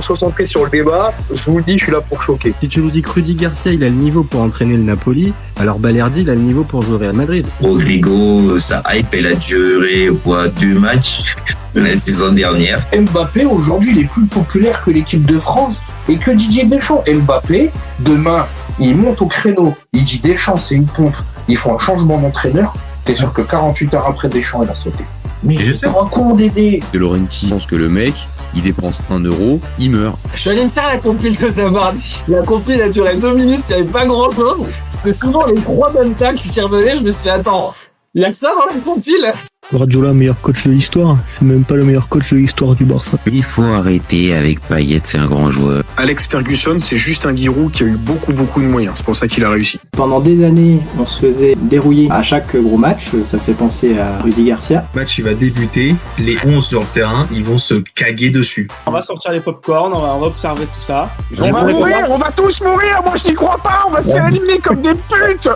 concentré sur le débat, je vous le dis, je suis là pour choquer. Si tu nous dis que Rudy Garcia, il a le niveau pour entraîner le Napoli, alors Balerdi, il a le niveau pour jouer au Real Madrid. Rodrigo, sa hype, elle a duré 2 matchs la saison dernière. Mbappé, aujourd'hui, il est plus populaire que l'équipe de France et que Didier Deschamps. Mbappé, demain, il monte au créneau. Il dit Deschamps, c'est une pompe. Ils font un changement d'entraîneur. T'es sûr que 48 heures après, Deschamps, il a sauté. Mais je sais. un con Dédé. De Laurenti pense que le mec, il dépense 1 euro, il meurt. Je suis allé me faire la compile que ça mardi. La compile a duré 2 minutes, il n'y avait pas grand chose. C'était souvent les 3 bonnes tacles qui revenaient. Je me suis dit, attends, il y a que ça dans la compile. Guardiola, meilleur coach de l'histoire. C'est même pas le meilleur coach de l'histoire du Barça. Il faut arrêter avec Payet, c'est un grand joueur. Alex Ferguson, c'est juste un Giroud qui a eu beaucoup de moyens. C'est pour ça qu'il a réussi. Pendant des années, on se faisait dérouiller à chaque gros match. Ça fait penser à Rudy Garcia. Le match, il va débuter. Les 11 sur le terrain, ils vont se caguer dessus. On va sortir les pop-corn, on va observer tout ça. On va mourir, on va tous mourir. Moi, je n'y crois pas. On va se faire éliminer comme des putes.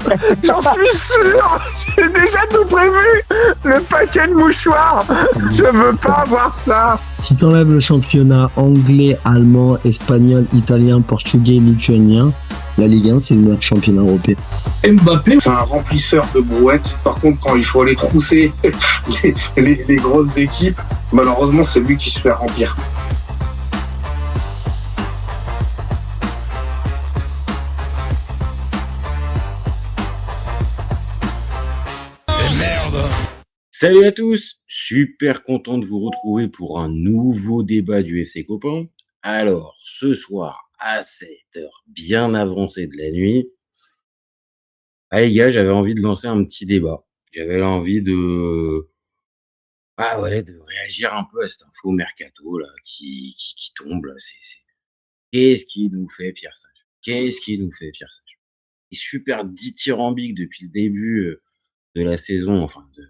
J'en suis sûr. J'ai déjà tout prévu. Le paquet de mouchoirs. Je veux pas voir ça. Si t'enlèves le championnat anglais, allemand, espagnol, italien, portugais, lituanien, la Ligue 1, c'est le meilleur championnat européen. Mbappé, c'est un remplisseur de brouettes. Par contre, quand il faut aller trousser les grosses équipes, malheureusement, c'est lui qui se fait remplir. Salut à tous, super content de vous retrouver pour un nouveau débat du FC Copain. Alors, ce soir, à 7h, bien avancée de la nuit, les gars, j'avais envie de lancer un petit débat. J'avais envie de réagir un peu à cette info mercato là qui tombe là. Qu'est-ce qui nous fait Pierre Sage? Qu'est-ce qui nous fait Pierre Sage? Il est super dithyrambique depuis le début de la saison, enfin de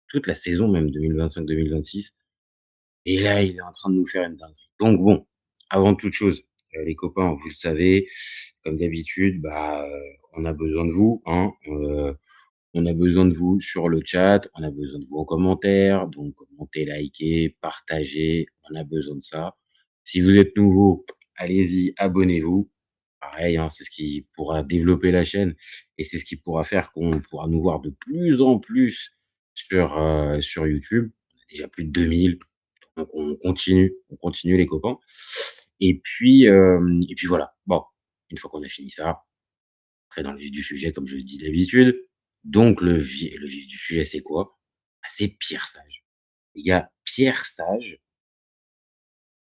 toute la saison même 2025-2026. Et là, il est en train de nous faire une dinguerie. Donc bon, avant toute chose, les copains, vous le savez, comme d'habitude, on a besoin de vous, hein. On a besoin de vous sur le chat, on a besoin de vous en commentaire, donc commentez, likez, partagez, on a besoin de ça. Si vous êtes nouveau, allez-y, abonnez-vous. Pareil, hein, c'est ce qui pourra développer la chaîne et c'est ce qui pourra faire qu'on pourra nous voir de plus en plus sur YouTube. On a déjà plus de 2000, donc on continue les copains. Et puis voilà. Bon, une fois qu'on a fini ça, après dans le vif du sujet, comme je le dis d'habitude. Donc le vif du sujet, c'est quoi? C'est Pierre Sage. Les gars, Pierre Sage,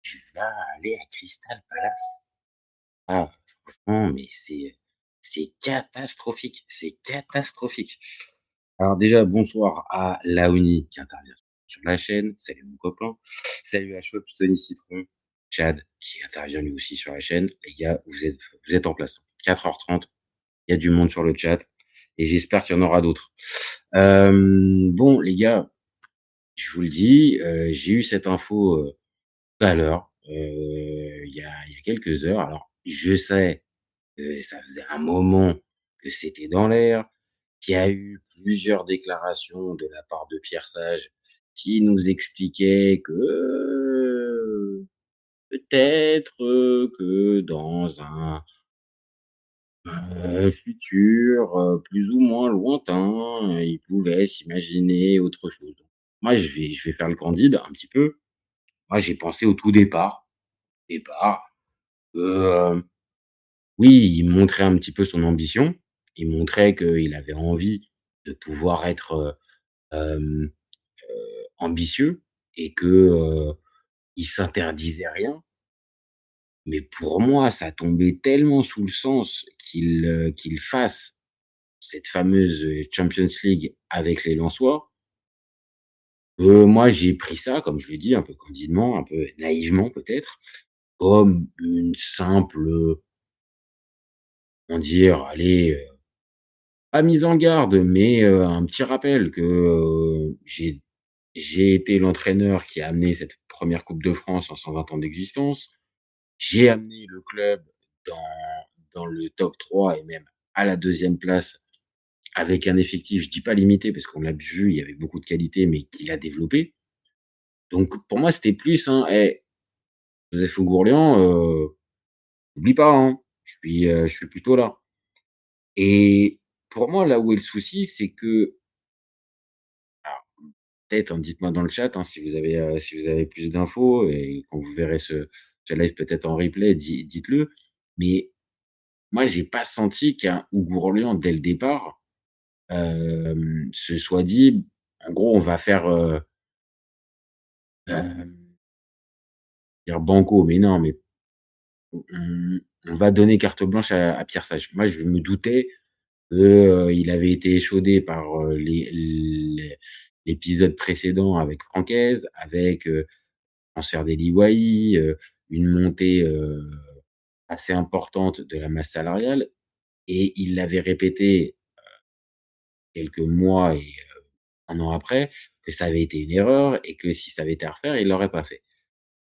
il va aller à Crystal Palace. Ah, franchement, mais c'est catastrophique. C'est catastrophique. Alors déjà, bonsoir à Laoni qui intervient sur la chaîne. Salut mon copain. Salut à Chop, Tony Citron, Chad qui intervient lui aussi sur la chaîne. Les gars, vous êtes en place. 4h30, il y a du monde sur le chat et j'espère qu'il y en aura d'autres. Bon, les gars, je vous le dis, j'ai eu cette info tout à l'heure, il y a quelques heures. Alors, je sais que ça faisait un moment que c'était dans l'air, qu'il y a eu plusieurs déclarations de la part de Pierre Sage qui nous expliquaient que peut-être que dans un futur plus ou moins lointain, il pouvait s'imaginer autre chose. Donc, moi, je vais faire le candide un petit peu. Moi, j'ai pensé au tout départ que oui, il montrait un petit peu son ambition. Il montrait qu'il avait envie de pouvoir être ambitieux et que il s'interdisait rien. Mais pour moi, ça tombait tellement sous le sens qu'il fasse cette fameuse Champions League avec les Lensois. Moi, j'ai pris ça, comme je l'ai dit, un peu candidement, un peu naïvement peut-être, comme une simple, on dire, allez, pas mise en garde, mais un petit rappel que j'ai été l'entraîneur qui a amené cette première Coupe de France en 120 ans d'existence. J'ai amené le club dans le top 3 et même à la 2e place avec un effectif, je dis pas limité parce qu'on l'a vu, il y avait beaucoup de qualité, mais qu'il a développé. Donc pour moi, c'était plus Joseph Oughourlian, n'oublie pas, hein, je suis plutôt là. Et pour moi, là où est le souci, c'est que alors peut-être, hein, dites-moi dans le chat, hein, si vous avez plus d'infos et quand vous verrez ce live peut-être en replay, dites-le. Mais moi, j'ai pas senti qu'un Oughourlian, dès le départ, se soit dit: «En gros, on va faire, dire banco», mais non, mais on va donner carte blanche à Pierre Sage. Moi, je me doutais que, il avait été échaudé par, l'épisode précédent avec Francaise, avec, transfert d'Eli Wahi, une montée, assez importante de la masse salariale et il l'avait répété quelques mois et 1 an après, que ça avait été une erreur et que si ça avait été à refaire, il l'aurait pas fait.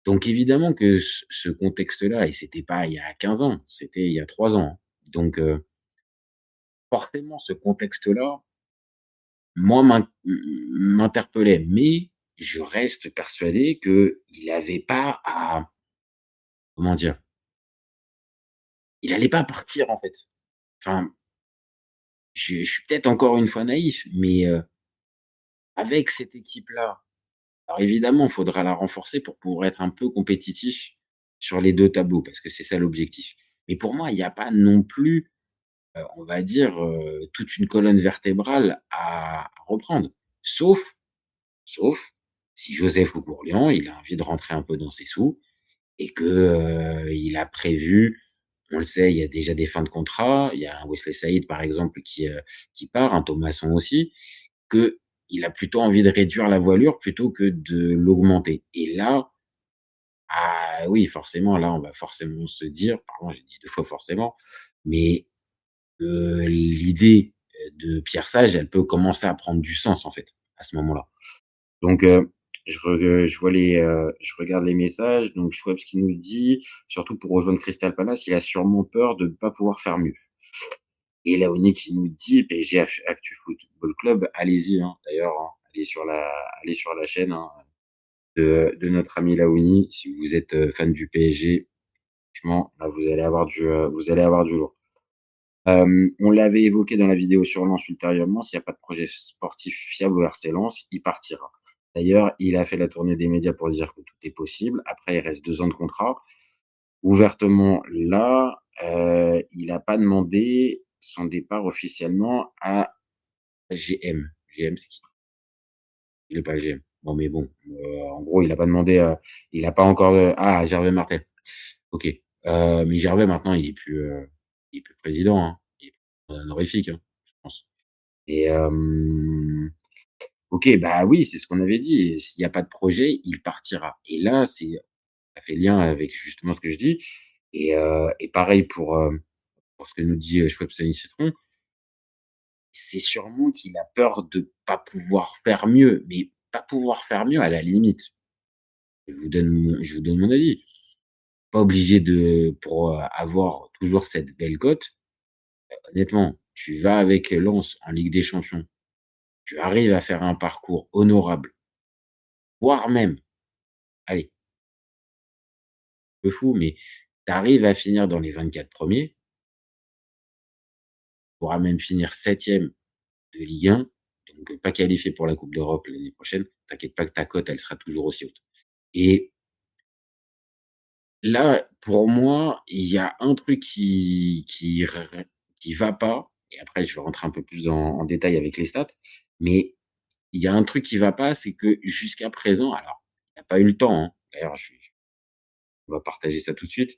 Donc évidemment que ce contexte-là et c'était pas il y a 15 ans, c'était il y a 3 ans, hein. Donc forcément ce contexte-là, moi m'interpellait, mais je reste persuadé qu'il avait pas à comment dire? Il allait pas partir en fait. Enfin, je suis peut-être encore une fois naïf, mais avec cette équipe-là, alors évidemment, il faudra la renforcer pour pouvoir être un peu compétitif sur les 2 tableaux, parce que c'est ça l'objectif. Mais pour moi, il y a pas non plus, on va dire, toute une colonne vertébrale à reprendre. Sauf sauf si Joseph Oughourlian, il a envie de rentrer un peu dans ses sous et que, il a prévu on le sait, il y a déjà des fins de contrat, il y a un Wesley Saïd, par exemple, qui part, un Thomasson aussi, qu'il a plutôt envie de réduire la voilure plutôt que de l'augmenter et là, ah oui, forcément, là, on va forcément se dire, pardon, j'ai dit 2 fois forcément, mais l'idée, de Pierre Sage, elle peut commencer à prendre du sens, en fait, à ce moment-là. Donc je regarde les messages, donc Schweppes qui nous dit: «Surtout pour rejoindre Crystal Palace, il a sûrement peur de ne pas pouvoir faire mieux». Et Laoni qui nous dit: «PSG Actu Football Club, allez-y, hein». D'ailleurs, hein, allez sur la chaîne, hein, de notre ami Laoni, si vous êtes, fan du PSG, franchement, là, vous allez avoir du lourd. On l'avait évoqué dans la vidéo sur Lens ultérieurement, s'il y a pas de projet sportif fiable au RC Lens, il partira. D'ailleurs, il a fait la tournée des médias pour dire que tout est possible. Après, il reste 2 ans de contrat. Ouvertement, là, il n'a pas demandé son départ officiellement à GM. GM, c'est qui? Il est pas GM. Bon, mais bon, en gros, il a pas demandé, il a pas encore, Gervais Martel. OK. Mais Gervais maintenant, il est plus président, hein. Il est honorifique, hein, je pense. Et OK, bah oui, c'est ce qu'on avait dit. S'il y a pas de projet, il partira. Et là, ça fait lien avec justement ce que je dis. Et pareil pour ce que nous dit Schweppes Citron, c'est sûrement qu'il a peur de pas pouvoir faire mieux, mais pas pouvoir faire mieux à la limite. Je vous donne mon avis. Pas obligé de pour, avoir toujours cette belle cote, honnêtement, tu vas avec Lens en Ligue des Champions, tu arrives à faire un parcours honorable, voire même, allez, peu fou, mais tu arrives à finir dans les 24 premiers, tu pourras même finir 7e de Ligue 1, donc pas qualifié pour la Coupe d'Europe l'année prochaine. T'inquiète pas que ta cote, elle sera toujours aussi haute. Et là, pour moi, il y a un truc qui va pas et après je vais rentrer un peu plus en détail avec les stats, mais il y a un truc qui va pas, c'est que jusqu'à présent alors, il a pas eu le temps, hein, d'ailleurs on va partager ça tout de suite.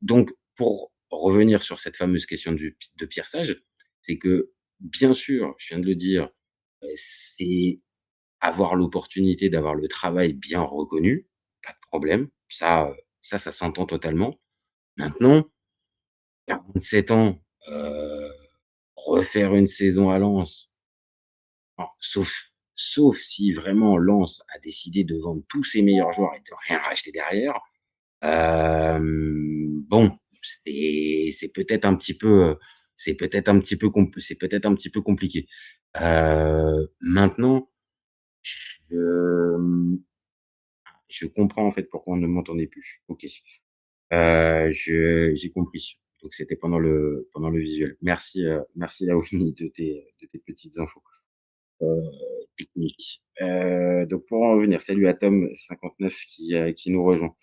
Donc pour revenir sur cette fameuse question de Pierre Sage, c'est que, bien sûr, je viens de le dire, c'est avoir l'opportunité d'avoir le travail bien reconnu, pas de problème, ça s'entend totalement. Maintenant, 47 ans, refaire une saison à Lens, bon, sauf si vraiment Lens a décidé de vendre tous ses meilleurs joueurs et de rien racheter derrière, bon, c'est peut-être un petit peu, c'est peut-être un petit peu compliqué. Maintenant, je je comprends en fait pourquoi on ne m'entendait plus. OK. J'ai compris. Donc c'était pendant le visuel. Merci, merci Laouni de tes petites infos, heu, techniques. Donc pour en revenir, salut à Tom59 qui nous rejoint.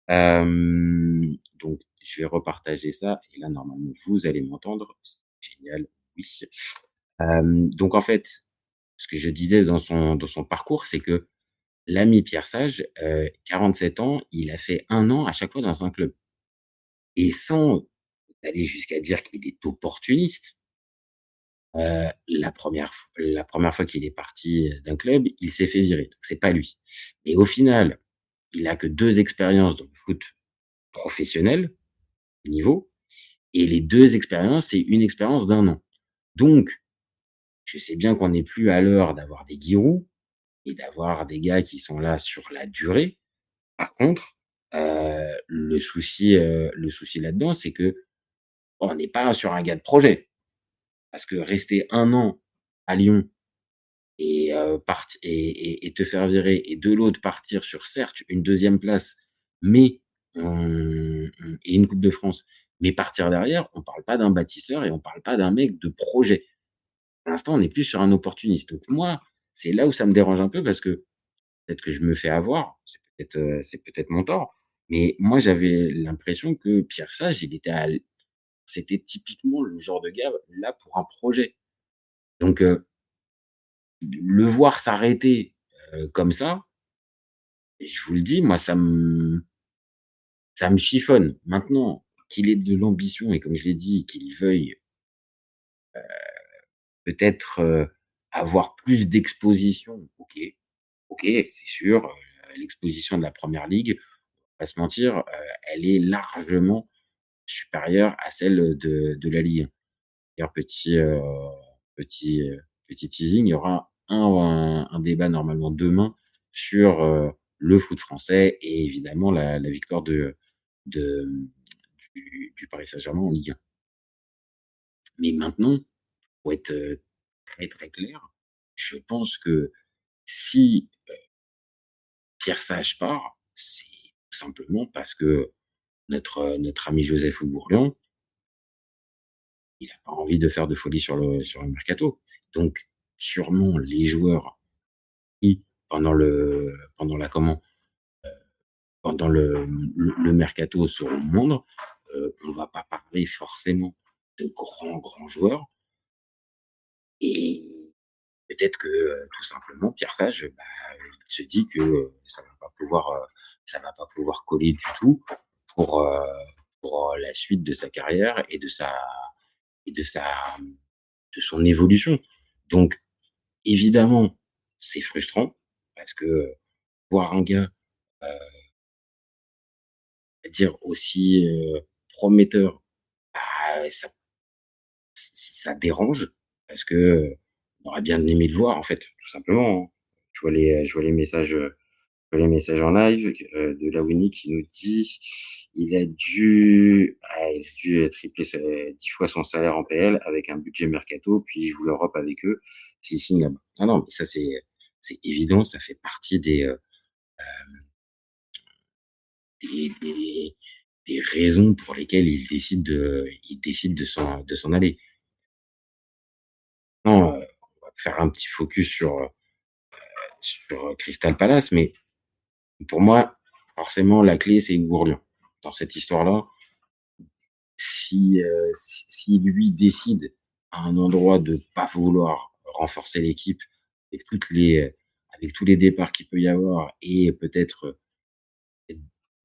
Donc je vais repartager ça et là normalement vous allez m'entendre. C'est génial, oui. Donc en fait, ce que je disais dans son parcours, c'est que l'ami Pierre Sage, 47 ans, il a fait 1 an à chaque fois dans un club et sans aller jusqu'à dire qu'il est opportuniste, la première fois qu'il est parti, d'un club, il s'est fait virer, donc c'est pas lui. Mais au final, il a que 2 expériences dans le foot professionnel, haut niveau et les 2 expériences, c'est une expérience d'1 an. Donc je sais bien qu'on n'est plus à l'heure d'avoir des Giroud et d'avoir des gars qui sont là sur la durée. Par contre, le souci là-dedans, c'est que on n'est pas sur un gars de projet. Parce que rester 1 an à Lyon et et te faire virer et de l'autre partir sur certes une 2e place, mais et une coupe de France, mais partir derrière, on parle pas d'un bâtisseur et on parle pas d'un mec de projet. Pour l'instant, on est plus sur un opportuniste. Donc moi, c'est là où ça me dérange un peu parce que peut-être que je me fais avoir, c'est peut-être mon tort, mais moi j'avais l'impression que Pierre Sage, il était à l c'était typiquement le genre de gars là pour un projet. Donc le voir s'arrêter, comme ça, je vous le dis, moi ça me chiffonne. Maintenant, qu'il ait de l'ambition et comme je l'ai dit, qu'il veuille, peut-être, avoir plus d'exposition, OK, OK, c'est sûr, l'exposition de la première ligue, on va pas se mentir, elle est largement supérieure à celle de la Ligue 1. D'ailleurs petit, petit teasing, il y aura un débat normalement demain sur, le foot français et évidemment la victoire de, du Paris Saint-Germain en Ligue 1. Mais maintenant, pour être, très, très clair, je pense que si, Pierre Sage part, c'est tout simplement parce que notre ami Joseph Oughourlian, il a pas envie de faire de folie sur le mercato. Donc sûrement les joueurs qui pendant la comment, pendant le mercato seront moindres, on va pas parler forcément de grands, grands joueurs et peut-être que, tout simplement Pierre Sage, bah, il se dit que, ça va pas pouvoir coller du tout pour, la suite de sa carrière et de son évolution. Donc évidemment, c'est frustrant parce que voir un gars, heu, dire aussi, prometteur, bah, ça dérange parce que, on aurait bien aimé le voir en fait, tout simplement, hein. Je vois les messages, je vois les messages en live de Lawini qui nous dit: il a dû tripler 10 fois son salaire en PL avec un budget mercato, puis il joue l'Europe avec eux, s'il signe là-bas». Ah non, mais ça c'est évident, ça fait partie des des raisons pour lesquelles il décide de s'en aller. Non, on va faire un petit focus sur Crystal Palace, mais pour moi, forcément, la clé, c'est Gourlian. Dans cette histoire-là, si lui décide à un endroit de pas vouloir renforcer l'équipe avec avec tous les départs qu'il peut y avoir et peut-être,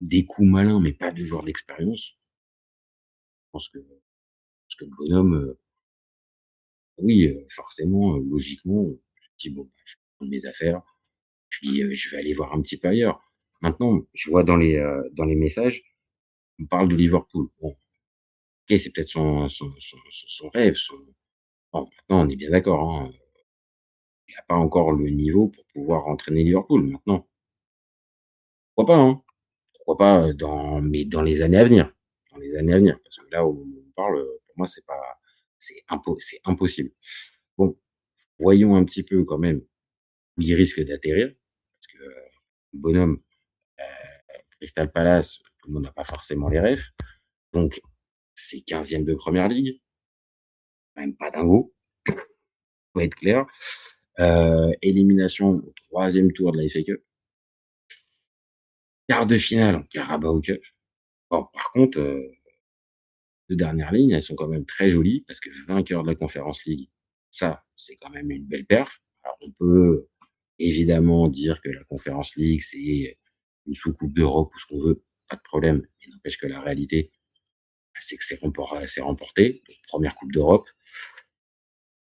des coups malins, mais pas de joueurs d'expérience, je pense que le bonhomme, oui, forcément, logiquement, je me dis: «Bon, bah, je vais prendre mes affaires, puis, je vais aller voir un petit peu ailleurs». Maintenant, je vois dans les messages, on parle de Liverpool. Bon, OK, c'est peut-être son rêve, bon, maintenant, on est bien d'accord, hein, il a pas encore le niveau pour pouvoir entraîner Liverpool. Maintenant, pourquoi pas, hein? Pourquoi pas, dans les années à venir, dans les années à venir, parce que là où on parle, pour moi, c'est pas c'est impossible. Bon, voyons un petit peu quand même où il risque d'atterrir, parce que, le bonhomme, Crystal Palace, tout le monde n'a pas forcément les refs. Donc, c'est 15e de première ligue. Quand même pas dingo. Faut être clair. Élimination au 3e tour de la FA Cup. Quart de finale en Carabao Cup. Bon, par contre, les dernières lignes, elles sont quand même très jolies parce que vainqueur de la Conference League, ça, c'est quand même une belle perf. Alors, on peut évidemment dire que la Conference League, c'est une sous-coupe d'Europe ou ce qu'on veut, pas de problème. Mais n'empêche que la réalité, c'est que c'est remporté. Donc, première Coupe d'Europe.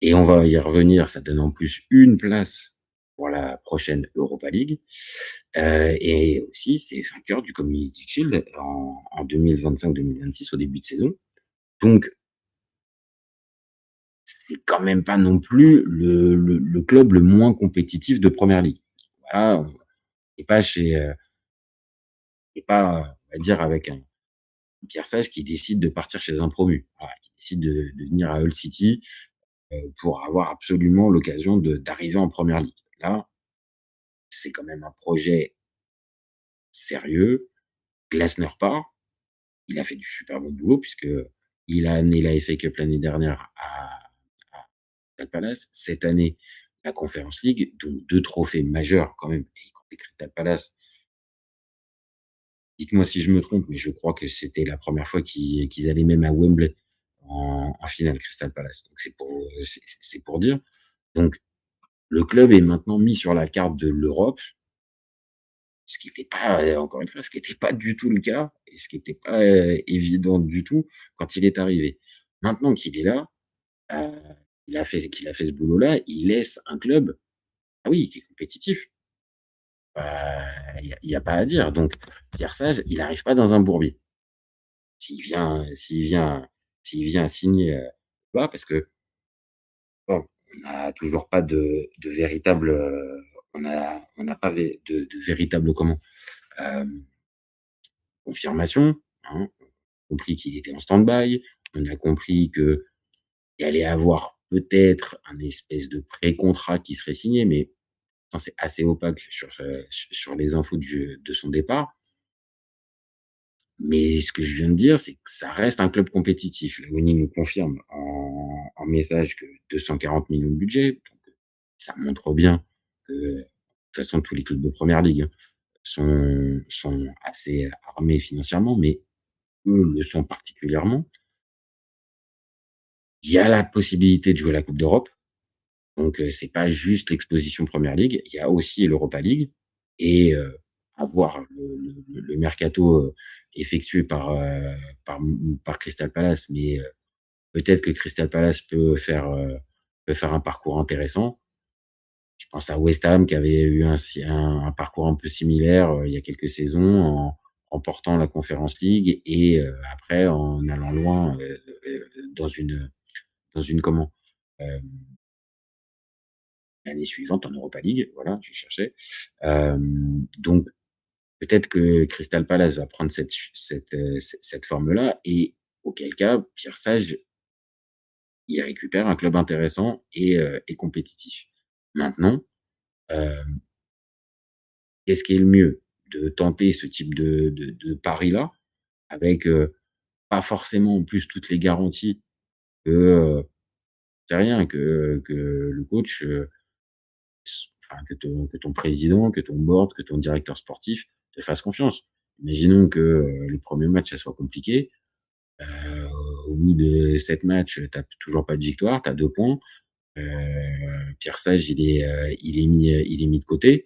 Et on va y revenir, ça donne en plus une place pour la prochaine Europa League. Et aussi, c'est vainqueur du Community Shield en 2025-2026 au début de saison. Donc, c'est quand même pas non plus le club le moins compétitif de première ligue. Voilà, on n'est pas chez, et pas, on va dire, avec un Pierre Sage qui décide de partir chez un promu, voilà, qui décide de venir à Hull City pour avoir absolument l'occasion d'arriver en première ligue. Là, c'est quand même un projet sérieux. Glasner part. Il a fait du super bon boulot puisque il a amené la FA Cup l'année dernière à Crystal Palace. Cette année, la Conference League, donc 2 trophées majeurs quand même. Et quand Crystal Palace, dites-moi si je me trompe, mais je crois que c'était la première fois qu'ils allaient même à Wembley en finale, Crystal Palace. Donc c'est pour dire. Donc le club est maintenant mis sur la carte de l'Europe, ce qui n'était pas, encore une fois, ce qui n'était pas du tout le cas et ce qui n'était pas évident du tout quand il est arrivé. Maintenant qu'il est là, qu'il a fait ce boulot-là, il laisse un club, ah oui, qui est compétitif. Il y a pas à dire. Donc Pierre Sage, il n'arrive pas dans un bourbier. S'il vient signer là, parce que bon, on n'a toujours pas de véritable, on n'a pas de véritable comment confirmation. Hein. On a compris qu'il était en stand-by. On a compris qu'il allait avoir peut-être un espèce de pré-contrat qui serait signé, mais c'est assez opaque sur les infos de son départ. Mais ce que je viens de dire, c'est que ça reste un club compétitif. La Winnie nous confirme en message que 240 millions de budget. Donc, ça montre bien que, de toute façon, tous les clubs de première ligue sont assez armés financièrement, mais eux le sont particulièrement. Il y a la possibilité de jouer la Coupe d'Europe. Donc, c'est pas juste l'exposition Première Ligue. Il y a aussi l'Europa League. Et avoir le mercato effectué par Crystal Palace, mais peut-être que Crystal Palace peut faire un parcours intéressant. Je pense à West Ham qui avait eu un parcours un peu similaire il y a quelques saisons en remportant la Conference League et après en allant loin dans une comment l'année suivante en Europa League. Voilà, je cherchais. Donc peut-être que Crystal Palace va prendre cette forme-là et auquel cas, Pierre Sage, il récupère un club intéressant et compétitif. Maintenant, qu'est-ce qui est le mieux? De tenter ce type de pari-là avec pas forcément en plus toutes les garanties que c'est rien, que le coach, enfin que ton président, que ton board, que ton directeur sportif te fasse confiance. Imaginons que les premiers matchs, ça soit compliqué. Au bout de 7 matchs, tu n'as toujours pas de victoire, tu as 2 points. Pierre Sage, il est mis de côté.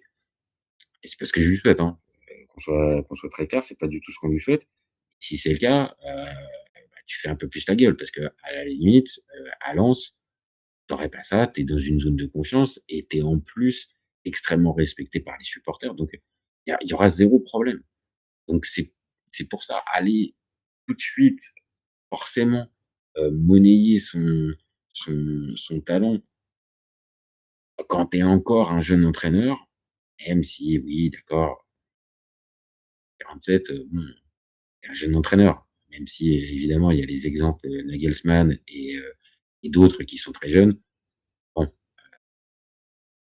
Et c'est pas ce que je lui souhaite, hein. Qu'on soit très clair, c'est pas du tout ce qu'on lui souhaite. Si c'est le cas, tu fais un peu plus la gueule parce que à la limite, à Lens, t'aurais pas ça, t'es dans une zone de confiance et t'es en plus extrêmement respecté par les supporters. Donc, il y aura 0 problème. Donc, c'est pour ça, aller tout de suite, forcément, monnayer son talent quand t'es encore un jeune entraîneur, même si, oui, d'accord, 47, bon, t'es un jeune entraîneur. Même si, évidemment, il y a les exemples Nagelsmann et d'autres qui sont très jeunes. Bon,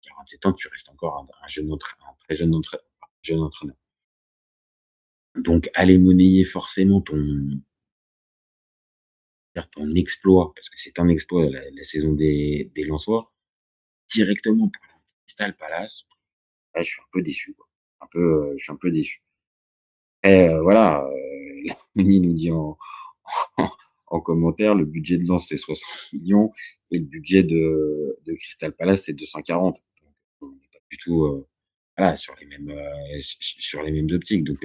47 ans, tu restes encore un très jeune entraîneur. Donc aller monnayer forcément ton exploit, parce que c'est un exploit la saison des Lensois, directement pour le Crystal Palace, là, je suis un peu déçu, quoi. Je suis un peu déçu. Et voilà, Lamini nous dit en commentaire, le budget de Lens, c'est 60 millions et le budget de Crystal Palace, c'est 240. Donc on n'est pas du tout, voilà, sur les mêmes optiques. Donc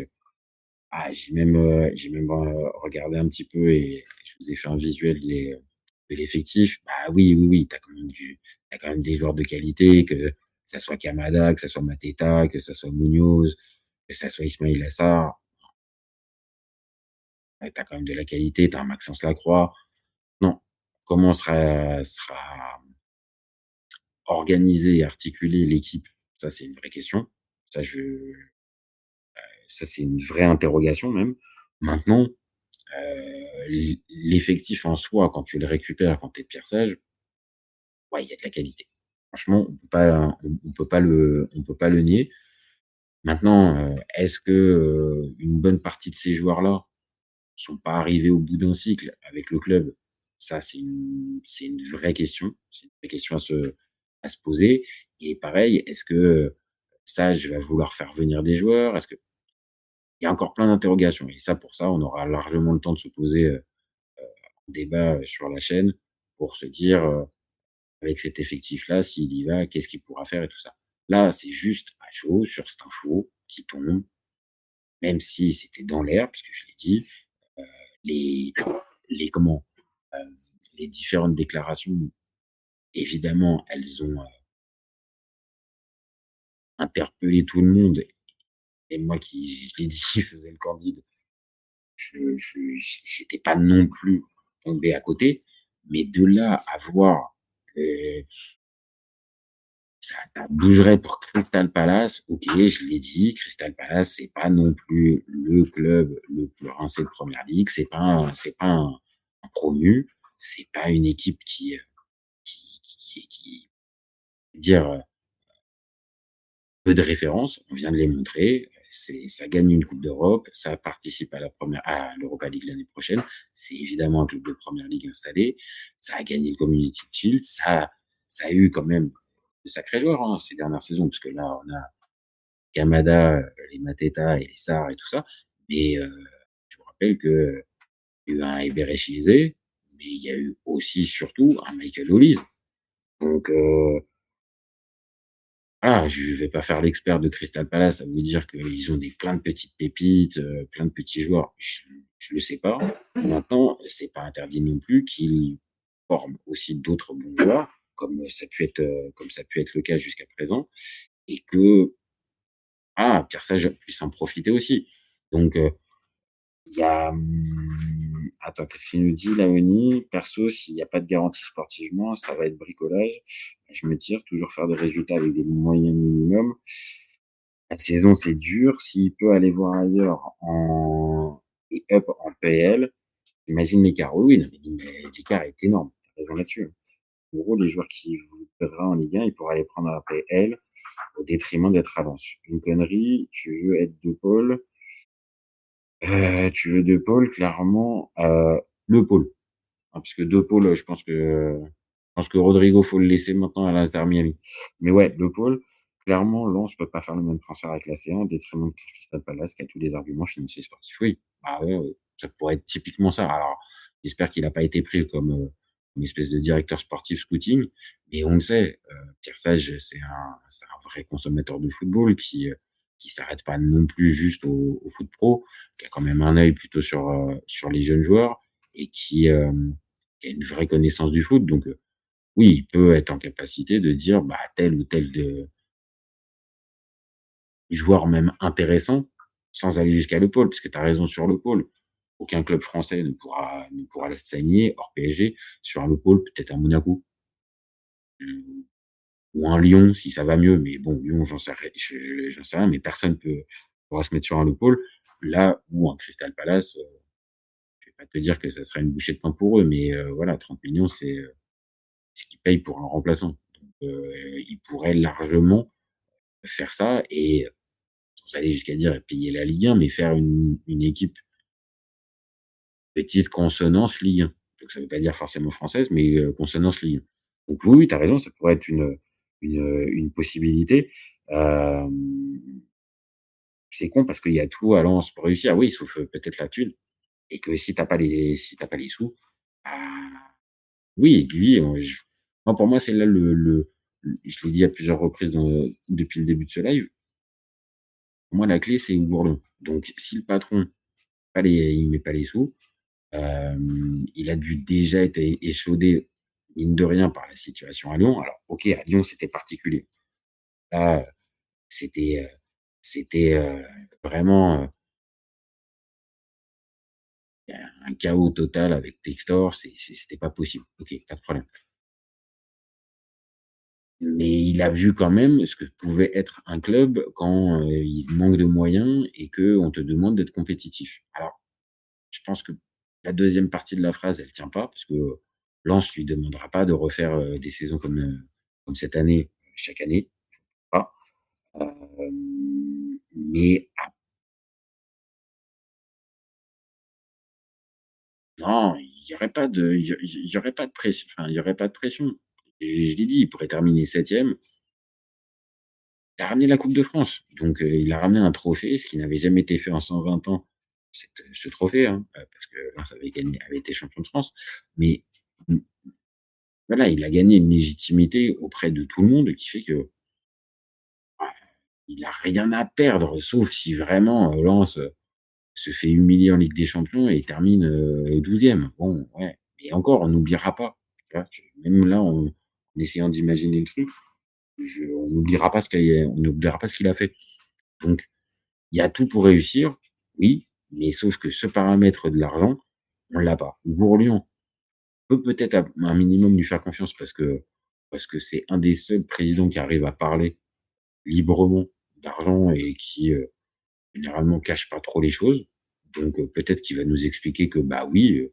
j'ai même, regardé un petit peu et je vous ai fait un visuel de l'effectif. Bah oui, oui, oui, tu quand même des joueurs de qualité, que ça soit Kamada, que ça soit Mateta, que ça soit Munoz, que ça soit Ismaïla Sarr. Ouais, tu quand même de la qualité, tu as un Maxence Lacroix. Non, comment sera organisée et articulée l'équipe? Ça, c'est une vraie question. Ça, je ça, c'est une vraie interrogation même. Maintenant, l'effectif en soi, quand tu le récupères, quand tu es Pierre Sage, ouais, il y a de la qualité. Franchement, on peut pas le nier. Maintenant, est-ce que, une bonne partie de ces joueurs-là sont pas arrivés au bout d'un cycle avec le club? Ça, c'est une vraie question. C'est une vraie question à se poser. Et pareil, est-ce que, Sage va vouloir faire venir des joueurs? Est-ce que il y a encore plein d'interrogations et ça, pour ça, on aura largement le temps de se poser, en débat, sur la chaîne pour se dire, avec cet effectif-là, s'il y va, qu'est-ce qu'il pourra faire et tout ça. Là, c'est juste à chaud sur cette info qui tombe, même si c'était dans l'air, puisque je l'ai dit, les les comment? Les différentes déclarations, évidemment, elles ont, interpellé tout le monde et moi qui, je l'ai dit, faisais le candide, j'étais pas non plus tombé à côté, mais de là à voir que ça bougerait pour Crystal Palace, OK, je l'ai dit, Crystal Palace, c'est pas non plus le club le plus rincé de première ligue, c'est pas un promu, c'est pas une équipe qui dire, peu de références, on vient de les montrer, ça gagne une coupe d'Europe, ça participe à l'Europa League l'année prochaine. C'est évidemment un club de première ligue installé, ça a gagné le Community Shield, ça a eu quand même de sacrés joueurs, hein, ces dernières saisons, parce que là, on a Kamada, les Mateta et les Sarr et tout ça. Mais, je vous rappelle qu'il y a eu un Eberechi Eze, mais il y a eu aussi, surtout, un Michael Olise. Donc, voilà, je vais pas faire l'expert de Crystal Palace à vous dire qu'ils ont plein de petites pépites, plein de petits joueurs. Je le sais pas. Maintenant, c'est pas interdit non plus qu'ils forment aussi d'autres bons joueurs, comme ça a pu être le cas jusqu'à présent, et que, Pierre Sage puisse en profiter aussi. Donc, il y a, attends, qu'est-ce qu'il nous dit, Laoni? Perso, s'il y a pas de garantie sportivement, ça va être bricolage. Je me tire, toujours faire des résultats avec des moyens minimum. La saison, c'est dur. S'il peut aller voir ailleurs et up en PL, imagine l'écart. Oui, oui, non, mais l'écart est énorme. Tu raison là-dessus. En gros, les joueurs qui voudraient en Ligue 1, ils pourraient aller prendre un PL au détriment d'être à Lens. Une connerie, tu veux être De Paul, clairement, le Paul. Hein, parce que De Paul, je pense que Rodrigo, faut le laisser maintenant à l'Inter Miami. Mais ouais, De Paul, clairement, Lens peut pas faire le même transfert avec la C1 au détriment de Crystal Palace qui a tous les arguments financiers et sportifs. Oui, bah ouais, ouais, ça pourrait être typiquement ça. Alors, j'espère qu'il a pas été pris comme, une espèce de directeur sportif scouting, mais on le sait, Pierre Sage, c'est un vrai consommateur de football qui s'arrête pas non plus juste au foot pro, qui a quand même un œil plutôt sur les jeunes joueurs et qui a une vraie connaissance du foot. Donc, oui, il peut être en capacité de dire, bah, tel ou tel joueur même intéressant, sans aller jusqu'à le pôle, parce que tu as raison sur le pôle. Aucun club français ne pourra le signer hors PSG sur un le pôle, peut-être un Monaco. Ou un Lyon si ça va mieux, mais bon, Lyon, j'en sais rien, mais personne pourra se mettre sur un le pôle. Là où un Crystal Palace, je vais pas te dire que ça serait une bouchée de pain pour eux, mais voilà, 30 millions, c'est ce qu'ils payent pour un remplaçant. Donc, ils pourraient largement faire ça et sans aller jusqu'à dire payer la Ligue 1, mais faire une équipe petite consonance Ligue 1. Donc ça veut pas dire forcément française, mais consonance Ligue 1. Donc oui, tu as raison, ça pourrait être une possibilité. C'est con parce qu'il y a tout à Lens pour réussir, oui, sauf peut-être la thune et que si tu pas les sous, bah, oui, lui, moi, pour moi, c'est là je l'ai dit à plusieurs reprises depuis le début de ce live, pour moi, la clé, c'est Bourlon. Donc si le patron, il met pas les sous, il a dû déjà être échaudé, mine de rien, par la situation à Lyon. Alors OK, à Lyon, c'était particulier. Là, c'était, vraiment, un chaos total avec Textor, c'était pas possible. OK, pas de problème. Mais il a vu quand même ce que pouvait être un club quand, il manque de moyens et qu'on te demande d'être compétitif. Alors, je pense que la deuxième partie de la phrase, elle tient pas parce que Lens lui demandera pas de refaire, des saisons comme cette année, chaque année, pas. Mais non, il y aurait pas de il y aurait pas de pression, enfin, il y aurait pas de pression. Et je l'ai dit, il pourrait terminer 7e. Il a ramené la coupe de France, donc il a ramené un trophée, ce qui n'avait jamais été fait en 120 ans, ce trophée, hein, parce que Lens avait été champion de France. Mais mmh, voilà, il a gagné une légitimité auprès de tout le monde qui fait que il a rien à perdre, sauf si vraiment, Lens, se fait humilier en Ligue des Champions et termine, 12e. Bon, ouais, et encore, on n'oubliera pas, tu vois? Même là, en essayant d'imaginer le truc, on n'oubliera pas ce qu'il a fait. Donc, il y a tout pour réussir, oui, mais sauf que ce paramètre de l'argent, on l'a pas. Bourg-Lyon peut peut-être à un minimum lui faire confiance parce que c'est un des seuls présidents qui arrive à parler librement d'argent et qui, généralement cache pas trop les choses. Donc, peut-être qu'il va nous expliquer que, bah oui,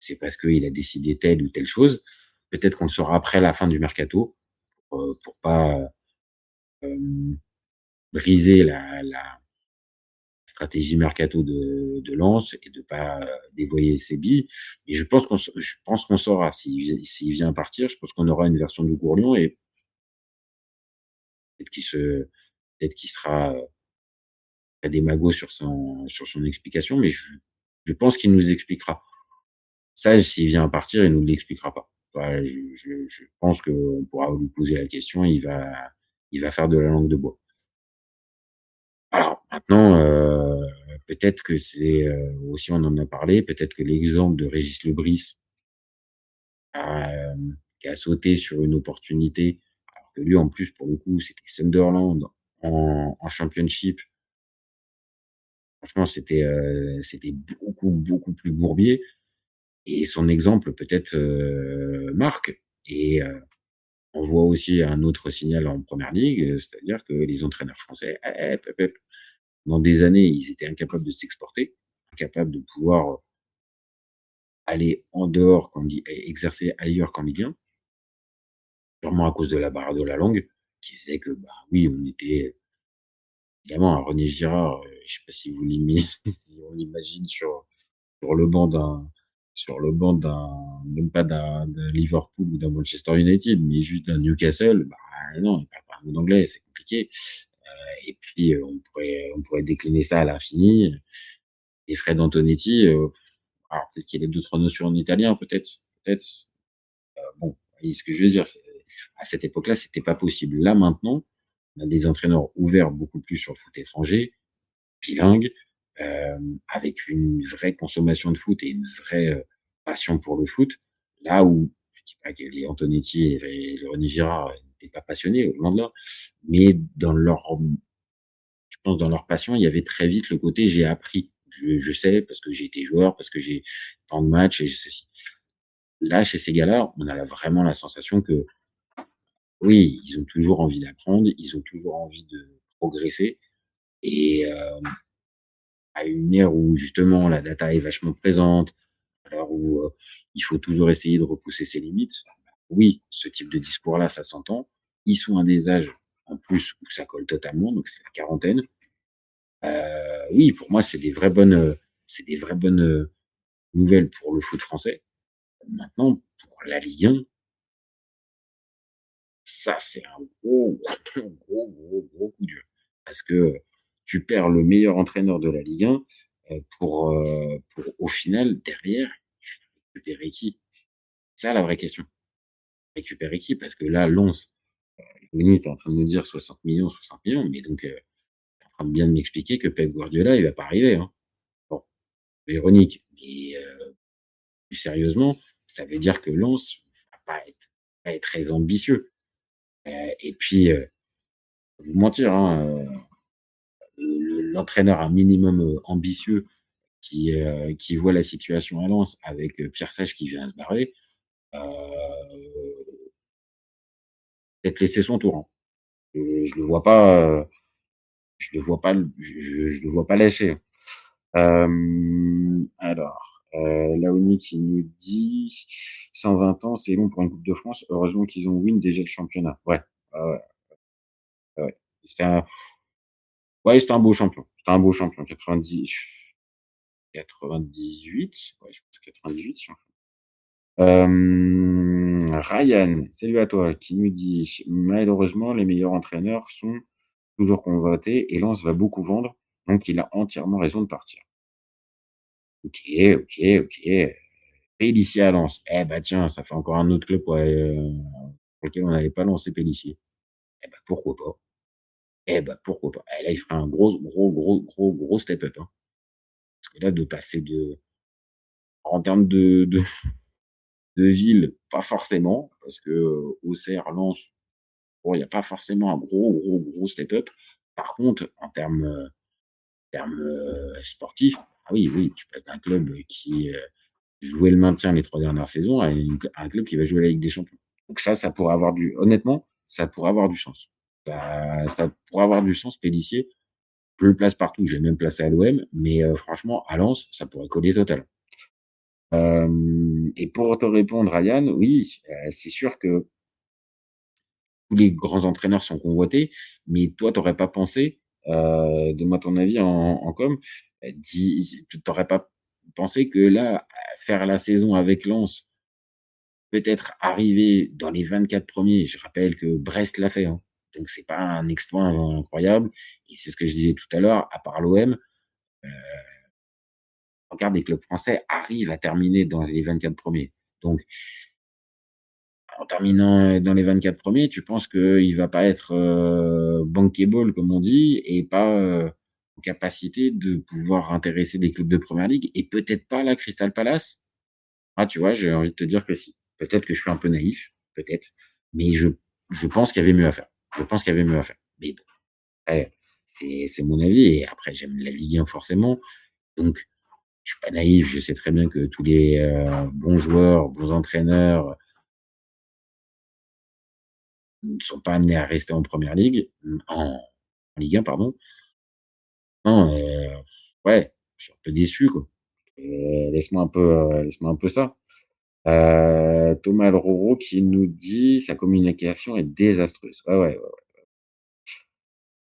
c'est parce qu'il a décidé telle ou telle chose. Peut-être qu'on le saura après la fin du mercato, pour pas, hem, briser la stratégie mercato de Lens et de pas, dévoyer ses billes. Mais je pense qu'on saura s'il vient partir, je pense qu'on aura une version de Gourlion et peut-être qu'il se peut-être qu'il sera, des magots sur son explication, mais je pense qu'il nous expliquera. Ça, s'il vient à partir, il nous l'expliquera pas. Voilà, je pense qu'on pourra lui poser la question, il va faire de la langue de bois. Alors maintenant, peut-être que c'est, aussi on en a parlé, peut-être que l'exemple de Régis Lebris, qui a sauté sur une opportunité, alors que lui en plus pour le coup c'était Sunderland en Championship. Franchement c'était beaucoup, beaucoup plus bourbier et son exemple peut-être, marque et on voit aussi un autre signal en première ligue, c'est-à-dire que les entraîneurs français, pendant des années, ils étaient incapables de s'exporter, incapables de pouvoir aller en dehors exercer ailleurs qu'en Ligue 1, sûrement à cause de la barrière de la langue, qui faisait que, bah, oui, on était évidemment un René Girard, je sais pas si vous si on l'imagine sur le banc même pas d'un Liverpool ou d'un Manchester United, mais juste d'un Newcastle, bah, non, il parle pas un mot d'anglais, c'est compliqué. Et puis, on pourrait décliner ça à l'infini. Et Fred Antonetti, alors peut-être qu'il a d'autres notions en italien, peut-être. Bon, vous voyez ce que je veux dire? À cette époque-là, c'était pas possible. Là, maintenant, on a des entraîneurs ouverts beaucoup plus sur le foot étranger, bilingues, avec une vraie consommation de foot et une vraie, passion pour le foot. Là où je dis pas que les Antonetti et les René Girard n'étaient pas passionnés, loin de là, mais je pense dans leur passion, il y avait très vite le côté: «J'ai appris, je sais parce que j'ai été joueur, parce que j'ai tant de matchs et ceci». Là, chez ces gars-là, on a vraiment la sensation que, oui, ils ont toujours envie d'apprendre, ils ont toujours envie de progresser et à une ère où justement la data est vachement présente, à l'heure où, il faut toujours essayer de repousser ses limites, oui, ce type de discours-là, ça s'entend. Ils sont à des âges, en plus, où ça colle totalement, donc c'est la quarantaine. Oui, pour moi, c'est des vraies bonnes nouvelles pour le foot français. Maintenant, pour la Ligue 1, ça, c'est un gros, gros coup dur. Parce que tu perds le meilleur entraîneur de la Ligue 1 pour au final, derrière, tu récupérer qui? C'est ça la vraie question. Récupérer qui? Parce que là, Lens, Denis, tu es en train de nous dire 60 millions, mais donc, tu es en train de bien de m'expliquer que Pep Guardiola, il va pas arriver, hein. Bon, c'est ironique, mais plus sérieusement, ça veut dire que Lens va pas être très ambitieux. Et puis, pas vous mentir, hein, l'entraîneur un minimum, ambitieux qui voit la situation à Lens avec, Pierre Sage qui vient se barrer, heu, peut-être laisser son tour, hein. Je le vois pas, je le vois pas lâcher, hein. Alors, Laoni qui nous dit: «120 ans, c'est long pour une coupe de France. Heureusement qu'ils ont win déjà le championnat». Ouais, ouais, ouais, ouais, ouais. C'était un c'était un beau champion. C'était un beau champion. 98, ouais, je pense 98 champion. Ryan, salut à toi, qui nous dit: «Malheureusement, les meilleurs entraîneurs sont toujours convoités et Lens va beaucoup vendre, donc il a entièrement raison de partir». OK, OK, OK. Pélissier à Lens. Eh bah, tiens, ça fait encore un autre club, ouais, pour lequel on n'avait pas lancé Pélissier. Eh bah, pourquoi pas? Eh bah, pourquoi pas? Eh là, il ferait un gros step up, hein. Parce que là, de passer en termes de ville, pas forcément, parce que, Auxerre, Lens, bon, il y a pas forcément un gros step up. Par contre, en termes, sportifs, ah oui, oui, tu passes d'un club qui, jouait le maintien les 3 dernières saisons à un club qui va jouer la Ligue des Champions. Donc ça pourrait avoir du honnêtement, ça pourrait avoir du sens. Ça pourrait avoir du sens, Pélissier. Je le place partout, je l'ai même placé à l'OM, mais franchement, à Lens, ça pourrait coller total. Et pour te répondre, Ryan, oui, c'est sûr que tous les grands entraîneurs sont convoités, mais toi, tu aurais pas pensé, donne-moi ton avis en com, tu aurais pas pensé que là, faire la saison avec Lens, peut-être arriver dans les 24 premiers, je rappelle que Brest l'a fait, hein, donc c'est pas un exploit incroyable et c'est ce que je disais tout à l'heure, à part l'OM, regarde les clubs français arrivent à terminer dans les 24 premiers. Donc en terminant, dans les 24 premiers, tu penses qu'il va pas être, bankable comme on dit et pas, en capacité de pouvoir intéresser des clubs de première ligue et peut-être pas la Crystal Palace? Ah, tu vois, j'ai envie de te dire que si. Peut-être que je suis un peu naïf, peut-être, mais je pense qu'il y avait mieux à faire. Je pense qu'il y avait mieux à faire. Mais bon, après, c'est mon avis et après j'aime la Ligue 1 forcément, donc je suis pas naïf, je sais très bien que tous les, bons joueurs, bons entraîneurs ne sont pas amenés à rester en première ligue, en Ligue 1 pardon. Non, ouais, je suis un peu déçu, quoi. Laisse-moi un peu ça. Thomas Roro qui nous dit: «Sa communication est désastreuse». Ouais, ouais, ouais,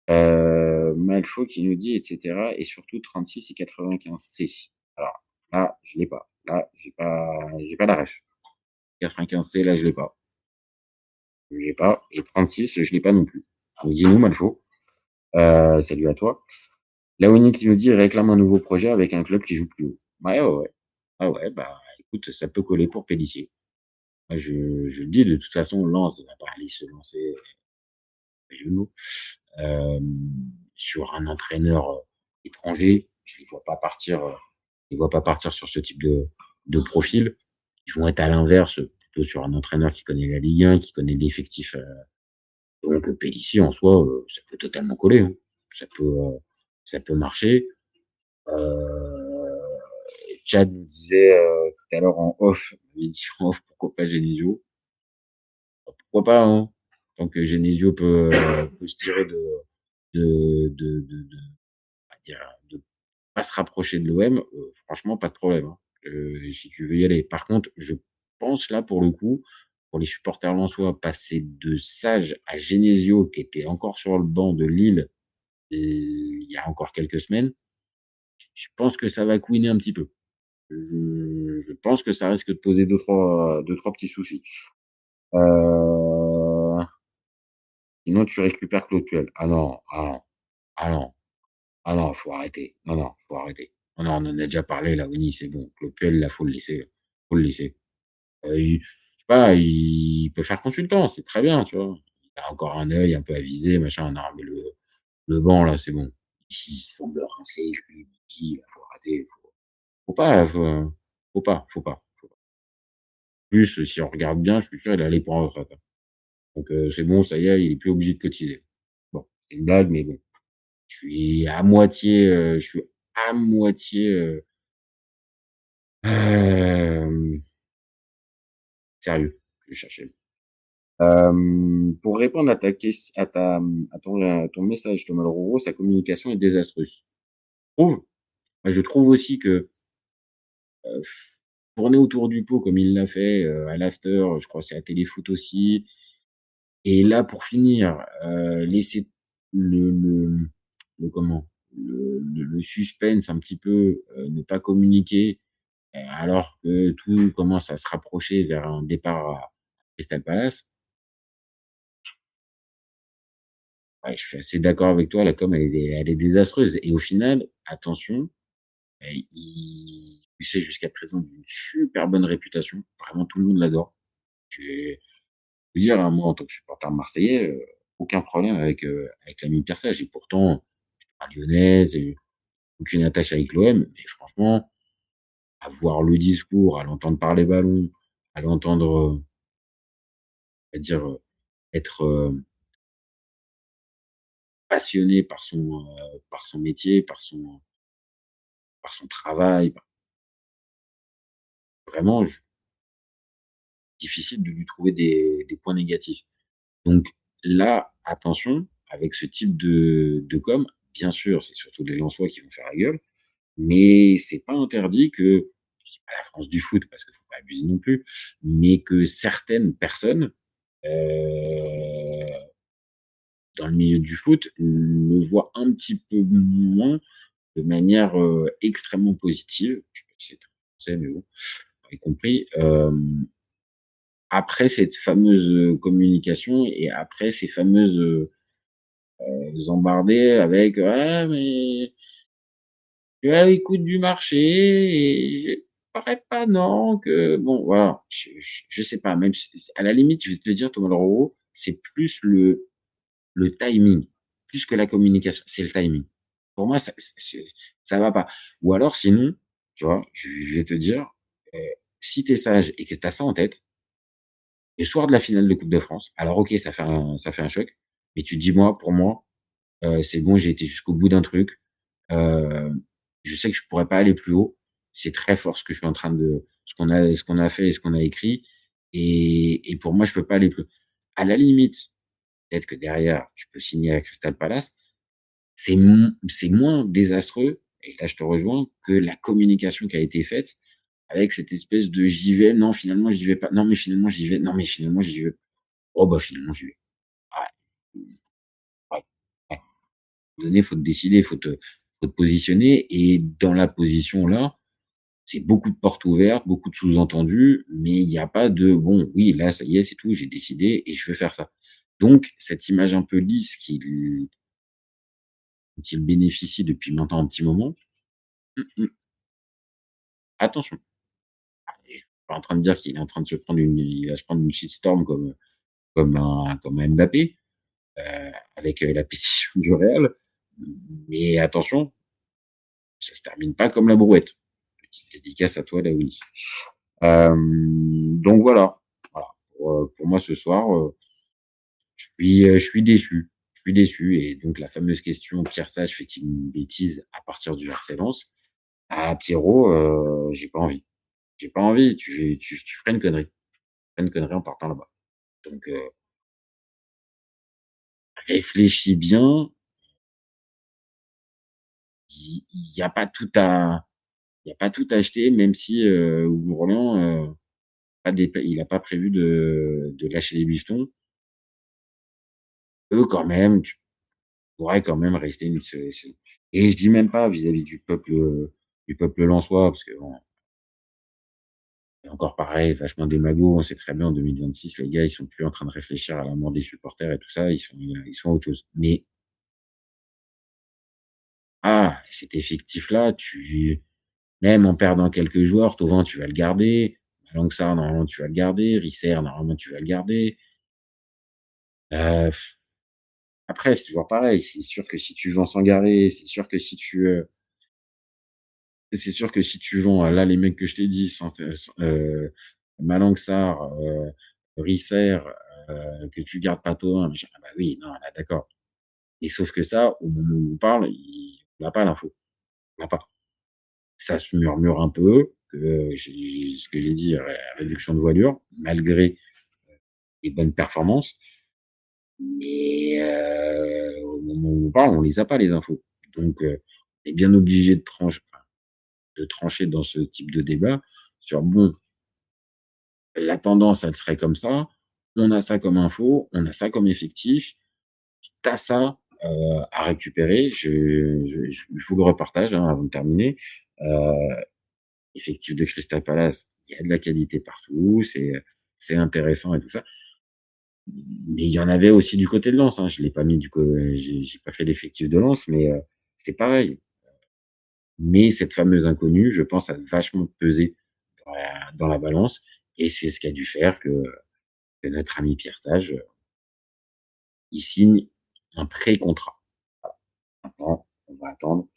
ouais. Malfo qui nous dit: «Et cetera et surtout 36 et 95C». Alors là, je l'ai pas. Là, j'ai pas la ref. 95C, là, je l'ai pas. J'ai pas et 36, je l'ai pas non plus. Donc dis-nous, Malfo. Salut à toi. Laoni qui nous dit: «Il réclame un nouveau projet avec un club qui joue plus haut». Ouais, ouais, ouais. Ah ouais, bah, écoute, ça peut coller pour Pélissier. Moi, je le dis, de toute façon, Lens va pas aller se lancer à genoux, sur un entraîneur, étranger. Je les vois pas partir, je les vois pas partir sur ce type de profil. Ils vont être à l'inverse, plutôt sur un entraîneur qui connaît la Ligue 1, qui connaît l'effectif, donc Pélissier en soi, ça peut totalement coller, hein. Ça peut marcher. Heu, Chad nous disait, tout à l'heure en off, il dit en off: «Pourquoi pas Genesio?» Pourquoi pas, hein? Tant que Genesio peut se tirer de on va dire, de pas se rapprocher de l'OM, franchement pas de problème, hein. Si tu veux y aller. Par contre, je pense là pour le coup, pour les supporters lensois, passer de Sage à Genesio qui était encore sur le banc de Lille il y a encore quelques semaines, je pense que ça va couiner un petit peu. Je pense que ça risque de poser deux trois petits soucis. Heu, Sinon tu récupères Clotuel. Ah non, ah non, ah non, ah non, faut arrêter. Non, non, faut arrêter. Non, non, on en a déjà parlé là, Oni, c'est bon. Clotuel, là, faut le laisser, faut le laisser. Il je sais pas, il peut faire consultant, c'est très bien, tu vois? Il a encore un œil un peu avisé, machin. Non, mais le banc là, c'est bon. Il semble rincé, je lui dis: «Faut arrêter, faut pas, faut pas». Plus, si on regarde bien, je suis sûr, il est allé pour en retraite, hein. Donc c'est bon, ça y est, il est plus obligé de cotiser. Bon, c'est une blague, mais bon, je suis à moitié, hem, sérieux, je cherchais le pour répondre à ta ques à ton message, Thomas Roro, sa communication est désastreuse. Trouve je trouve aussi que, tourner autour du pot comme il l'a fait, à l'after, je crois que c'est à Téléfoot aussi. Et là, pour finir, laisser le comment? Le suspense un petit peu, ne pas communiquer, alors que tout commence à se rapprocher vers un départ à Crystal Palace. Ouais, je suis assez d'accord avec toi, la com, elle est désastreuse et au final, attention, il c'est jusqu'à présent d'une super bonne réputation. Vraiment, tout le monde l'adore. Tu veux dire, hein, moi, en tant que supporter marseillais, aucun problème avec l'ami Persage et pourtant, pas lyonnaise et aucune attache avec l'OM, mais franchement, à voir le discours, à l'entendre parler ballon, à l'entendre, on va dire, être, passionné par son métier, par son travail, vraiment difficile de lui trouver des points négatifs. Donc là, attention, avec ce type de com, bien sûr, c'est surtout les Lensois qui vont faire la gueule, mais c'est pas interdit que, je dis pas la France du foot parce qu'il faut pas abuser non plus, mais que certaines personnes, heu, dans le milieu du foot, le voient un petit peu moins de manière, extrêmement positive. Je sais pas si c'est très français, mais bon, vous avez compris. Après cette fameuse, communication et après ces fameuses, embardées avec: «Ouais, mais tu es à l'écoute du marché et je paraît pas non que» bon voilà, je sais pas, même si à la limite, je vais te dire Thomas Leroux, c'est plus le timing, plus que la communication, c'est le timing. Pour moi, ça va pas. Ou alors sinon, tu vois, je vais te dire, heu, si tu es sage et que tu as ça en tête, le soir de la finale de coupe de France, alors OK, ça fait un choc, mais tu te dis: «Moi, pour moi, c'est bon, j'ai été jusqu'au bout d'un truc, heu, je sais que je pourrais pas aller plus haut. C'est très fort ce que je suis en train de ce qu'on a fait et ce qu'on a écrit et pour moi, je peux pas aller plus» à la limite, peut-être que derrière, tu peux signer à Crystal Palace, c'est moins désastreux et là, je te rejoins, que la communication qui a été faite avec cette espèce de: «J'y vais, non, finalement, j'y vais pas. Non, mais finalement, j'y vais. Non, mais finalement, j'y vais. Oh, bah, finalement, j'y vais». Ouais, ouais, ouais. À un moment donné, faut te décider, faut te positionner et dans la position là, c'est beaucoup de portes ouvertes, beaucoup de sous-entendus, mais il y a pas de: «Bon, oui, là, ça y est, c'est tout, j'ai décidé et je veux faire ça». Donc cette image un peu lisse dont il bénéficie depuis maintenant un petit moment, mmh mh, attention. Je suis pas en train de dire qu'il est en train de se prendre il va se prendre une shitstorm comme un Mbappé, avec, la pétition du Real, mais attention, ça se termine pas comme la brouette. Petite dédicace à toi, Laoui. Donc voilà, voilà, pour moi ce soir, je suis déçu. Je suis déçu et donc la fameuse question: «Pierre Sage fait-il une bêtise à partir du RC Lens?» Ah Pierrot, j'ai pas envie. J'ai pas envie, tu ferais une connerie. Tu ferais une connerie en partant là-bas. Donc réfléchis bien, il y a pas tout à il y a pas tout à acheter même si, Gourlan, il a pas prévu de lâcher les bifetons. Eux quand même, pourrait quand même rester et je dis même pas vis-à-vis du peuple lensois, parce que bon, c'est encore pareil, vachement des magots. On sait très bien en 2026, les gars, ils sont plus en train de réfléchir à la mort des supporters et tout ça, ils sont à autre chose. Mais cet effectif-là, même en perdant quelques joueurs, Thauvin, tu vas le garder. Langsar, normalement, tu vas le garder. Risser, normalement, tu vas le garder. Heu, Après, c'est toujours pareil. C'est sûr que si tu vends Sangaré, c'est sûr que si tu vends, là, les mecs que je t'ai dit, Malang Sarr, Risser, que tu gardes pas Thauvin, machin, ah bah oui, non, là, d'accord. Et sauf que ça, au moment où on parle, on n'a pas l'info. On n'a pas. Ça se murmure un peu que ce que j'ai dit, réduction de voilure, malgré les bonnes performances. Mais au moment où on parle, on les a pas les infos. Donc on est bien obligé de trancher dans ce type de débat sur bon, la tendance, elle serait comme ça, on a ça comme info, on a ça comme effectif, tu as ça, à récupérer. Il faut le repartage, hein, avant de terminer. Heu, Effectif de Crystal Palace, il y a de la qualité partout, c'est intéressant et tout ça. Mais il y en avait aussi du côté de Lens, hein. Je l'ai pas mis j'ai pas fait l'effectif de Lens, mais c'est pareil. Mais cette fameuse inconnue, je pense, a vachement pesé dans la balance et c'est ce qui a dû faire que notre ami Pierre Sage, il signe un pré-contrat. Voilà. Maintenant, on va attendre.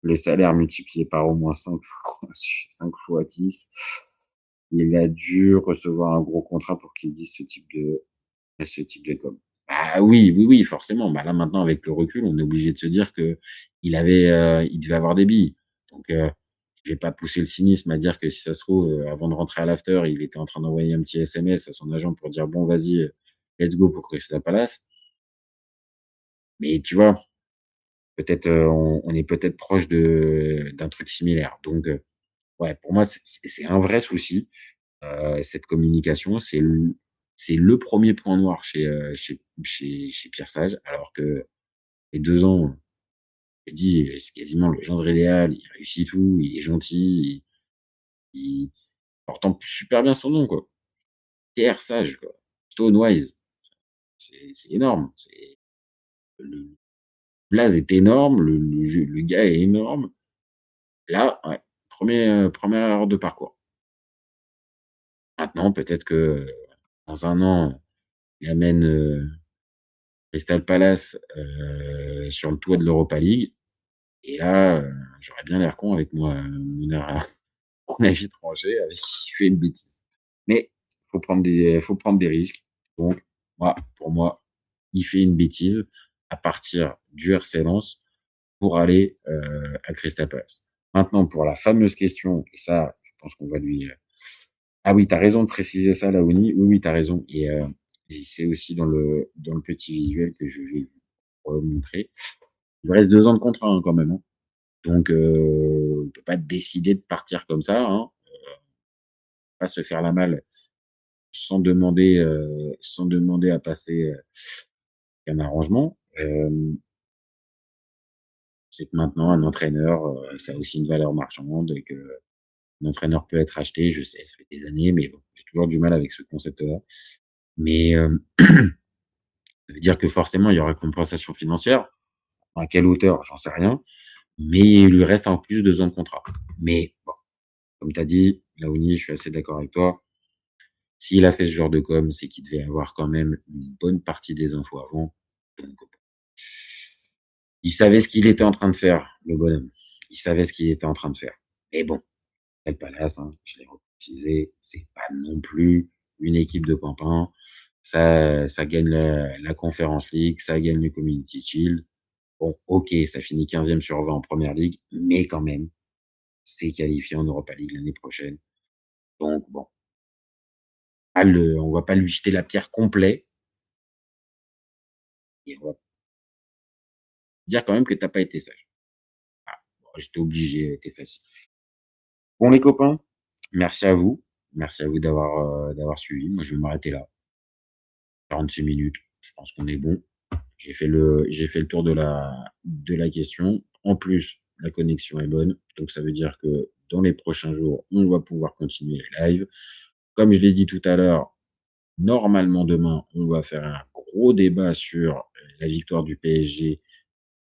Le salaire multiplié par au moins 5 fois 10. Il a dû recevoir un gros contrat pour qu'il dise ce type de com. Ah oui, oui, oui, forcément. Bah, là, maintenant, avec le recul, on est obligé de se dire il devait avoir des billes. Donc, je vais pas pousser le cynisme à dire que si ça se trouve, avant de rentrer à l'after, il était en train d'envoyer un petit SMS à son agent pour dire: «Bon, vas-y, let's go pour Crystal Palace». Mais tu vois, peut-être, on est peut-être proche d'un truc similaire. Donc, ouais, pour moi, c'est un vrai souci. Cette communication, c'est le 1er point noir chez Pierre Sage, alors que les 2 ans, j'ai dit, c'est quasiment le gendre idéal, il réussit tout, il est gentil, il porte en plus super bien son nom, quoi. Pierre Sage, quoi. Stonewise, c'est énorme, le blaze est énorme, le gars est énorme. Là, ouais, 1re erreur de parcours. Maintenant, peut-être que, dans 1 an, il amène, Crystal Palace, sur le toit de l'Europa League et là, j'aurais bien l'air con avec moi, mon avis tranché, avec qui fait une bêtise. Mais faut prendre des risques. Donc pour moi, il fait une bêtise à partir du RC Lens pour aller, à Crystal Palace. Maintenant pour la fameuse question et ça, je pense qu'on va lui, ah oui, tu as raison de préciser ça, Laouni. Oui, oui, tu as raison et c'est aussi dans le petit visuel que je vais vous remontrer. Il reste 2 ans de contrat, hein, quand même, hein. Donc on peut pas décider de partir comme ça, hein. Pas se faire la malle sans demander à passer, un arrangement. C'est que maintenant un entraîneur, ça a aussi une valeur marchande et qu'un entraîneur peut être acheté. Je sais, ça fait des années, mais bon, j'ai toujours du mal avec ce concept-là. Mais ça veut dire que forcément, il y aura compensation financière. À quelle hauteur? J'en sais rien. Mais il lui reste en plus 2 ans de contrat. Mais bon, comme tu as dit, Laouni, je suis assez d'accord avec toi. S'il a fait ce genre de com, c'est qu'il devait avoir quand même une bonne partie des infos avant. Donc, il savait ce qu'il était en train de faire, le bonhomme. Il savait ce qu'il était en train de faire. Mais bon, Crystal Palace, hein, je l'ai reprécisé, c'est pas non plus une équipe de pimpins. Ça gagne la Conference League, ça gagne le Community Shield. Bon, OK, ça finit 15e sur 20 en Première Ligue, mais quand même, c'est qualifié en Europa League l'année prochaine. Donc bon, on va pas lui jeter la pierre complet et on va dire quand même que tu as pas été sage. Ah, bon, j'étais obligé, elle était facile. Bon les copains, merci à vous. Merci à vous d'avoir suivi. Moi, je vais m'arrêter là. 46 minutes. je pense qu'on est bon. J'ai fait le tour de la question. En plus, la connexion est bonne, donc ça veut dire que dans les prochains jours, on va pouvoir continuer les lives. Comme je l'ai dit tout à l'heure, normalement demain, on va faire un gros débat sur la victoire du PSG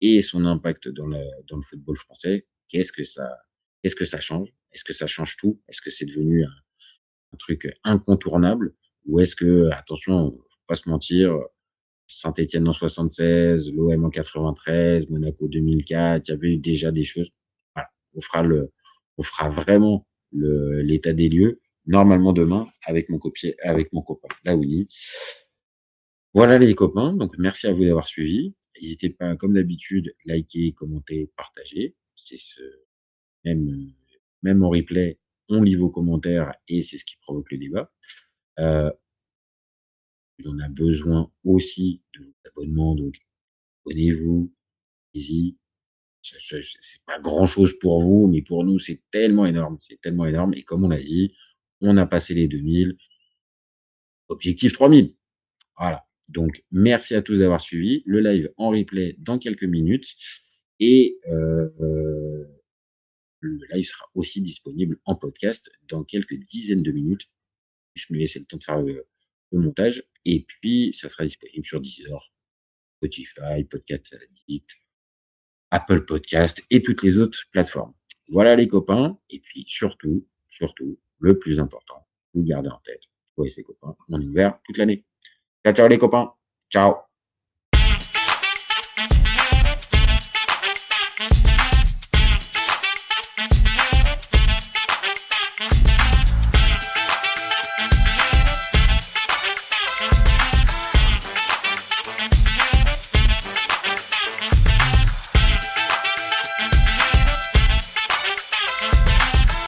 et son impact dans le football français. Qu'est-ce que ça change? Est-ce que ça change tout? Est-ce que c'est devenu un truc incontournable? Ou est-ce que, attention, faut pas se mentir, Saint-Étienne en 76, l'OM en 93, Monaco 2004, il y avait eu déjà des choses. Voilà, on fera vraiment l'état des lieux normalement demain avec mon copain Laouni. Voilà les copains, donc merci à vous d'avoir suivi. N'hésitez pas, comme d'habitude, liker, commenter, partager. C'est même en replay, on lit vos commentaires et c'est ce qui provoque le débat. On a besoin aussi de vos abonnements, donc abonnez-vous, allez-y. C'est pas grand-chose pour vous, mais pour nous, c'est tellement énorme. Et comme on l'a dit, on a passé les 2000. Objectif 3000. Voilà. Donc, merci à tous d'avoir suivi. Le live en replay dans quelques minutes. Et le live sera aussi disponible en podcast dans quelques dizaines de minutes. Je me laisse le temps de faire le montage. Et puis, ça sera disponible sur Deezer, Spotify, Podcast Addict, Apple Podcast et toutes les autres plateformes. Voilà les copains. Et puis, surtout, le plus important, vous gardez en tête, vous et ses copains, on est ouvert toute l'année. Ciao, ciao les copains. Ciao.